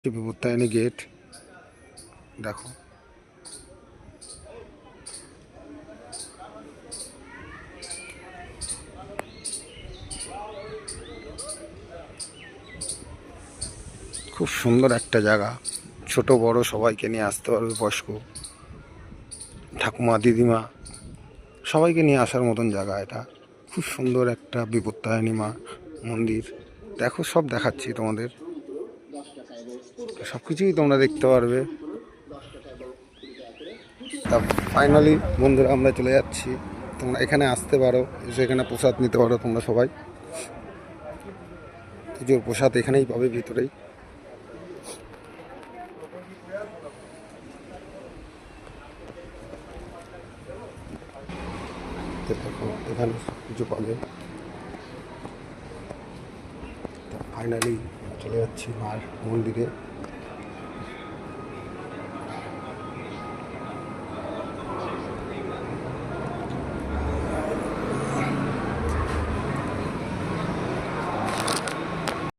বিপত্তায়নী gate দেখো। খুব সুন্দর একটা জায়গা, ছোট বড় সবাইকে নিয়ে আসতে পারবে, বয়স্ক ঠাকুমা দিদিমা সবাইকে নিয়ে আসার মতন জায়গা। এটা খুব সুন্দর একটা বিপত্তায়নী মা মন্দির। দেখো, সব দেখাচ্ছি তোমাদের, সব কিছুই তোমরা দেখতে পারবে। তা ফাইনালি বন্ধুরা আমরা চলে যাচ্ছি। তোমরা এখানে আসতে পারো, এসে এখানে প্রসাদ নিতে পারো। তোমরা সবাই পুজোর প্রসাদ এখানেই পাবে, ভিতরেই। দেখো এখানে সব কিছু পাবে। ফাইনালি চলে যাচ্ছি মার মন্দিরে।